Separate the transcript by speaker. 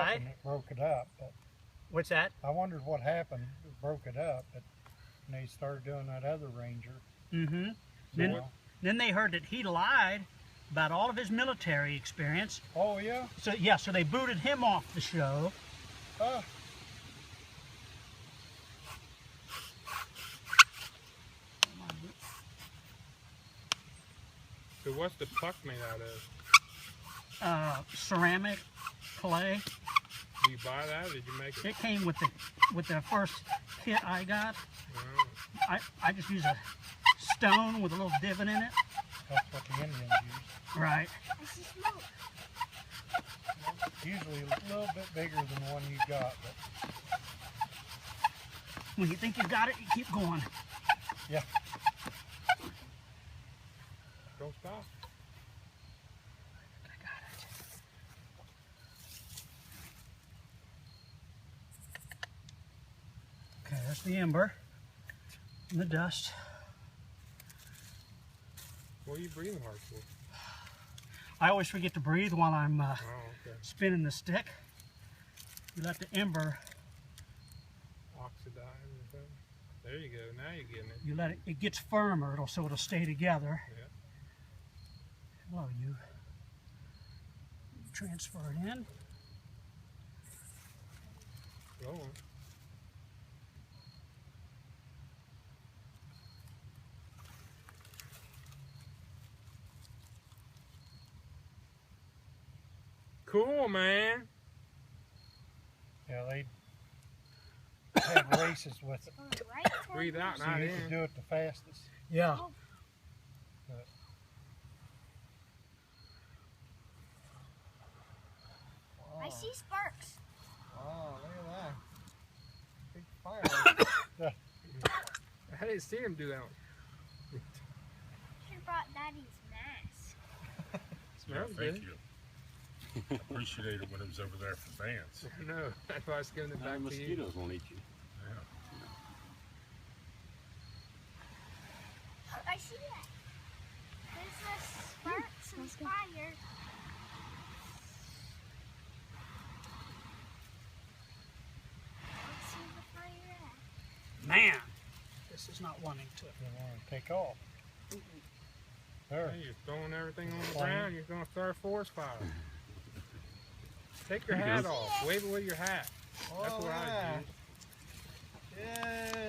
Speaker 1: right?
Speaker 2: And it broke it up. But
Speaker 1: What's that?
Speaker 2: I wondered what happened. It broke it up, but and they started doing that other Ranger.
Speaker 1: Mm-hmm.
Speaker 2: So,
Speaker 1: Then they heard that he lied about all of his military experience.
Speaker 2: oh yeah.
Speaker 1: So yeah, so they booted him off the show.
Speaker 2: Uh,
Speaker 3: So what's the puck made out of?
Speaker 1: Ceramic, clay.
Speaker 3: Do you buy that or did you make it?
Speaker 1: It came with the first kit I got.
Speaker 3: Oh.
Speaker 1: I just use a stone with a little divot in it.
Speaker 2: that's what the Indians use.
Speaker 1: Right.
Speaker 4: I see smoke.
Speaker 2: Usually a little bit bigger than the one you got, but
Speaker 1: When you think you've got it, you keep going.
Speaker 2: yeah.
Speaker 3: Don't stop.
Speaker 1: I got it. Okay, that's the ember and the dust.
Speaker 3: What are you breathing hard for?
Speaker 1: I always forget to breathe while I'm
Speaker 3: Oh, okay.
Speaker 1: spinning the stick. You let the ember,
Speaker 3: Oxidize or something. There you go. Now you're getting it.
Speaker 1: you let it gets firmer, so it'll stay together.
Speaker 3: Yeah.
Speaker 1: Hello, you transfer it in.
Speaker 3: Go on. Cool, man.
Speaker 2: Yeah, they had races with it.
Speaker 4: Going right toward
Speaker 3: Breathe
Speaker 4: me.
Speaker 3: out,
Speaker 2: So
Speaker 3: not
Speaker 2: you
Speaker 3: in.
Speaker 2: could do it the fastest.
Speaker 1: Yeah.
Speaker 2: But
Speaker 4: I see sparks.
Speaker 5: Oh, look at that. Big fire.
Speaker 3: I didn't see him do that one.
Speaker 4: Should have brought Daddy's mask.
Speaker 3: Smells
Speaker 6: Thank
Speaker 3: good.
Speaker 6: you. Appreciate it when it was over there for fans.
Speaker 3: No, that's why I was giving it
Speaker 7: Now
Speaker 3: back
Speaker 7: the
Speaker 3: to you.
Speaker 7: mosquitoes won't eat you.
Speaker 4: Oh, I see that. There's sparks and fire. Let's see the fire at.
Speaker 1: Man, this is not wanting to.
Speaker 2: you want to take off. There.
Speaker 3: Hey, you're throwing everything on the
Speaker 2: Flame.
Speaker 3: ground. You're going to start a forest fire. Take your
Speaker 7: There you
Speaker 3: hat
Speaker 7: go.
Speaker 3: off. Wave it with your hat. That's
Speaker 5: Oh,
Speaker 3: what I
Speaker 5: yeah.
Speaker 3: do.
Speaker 5: Yeah.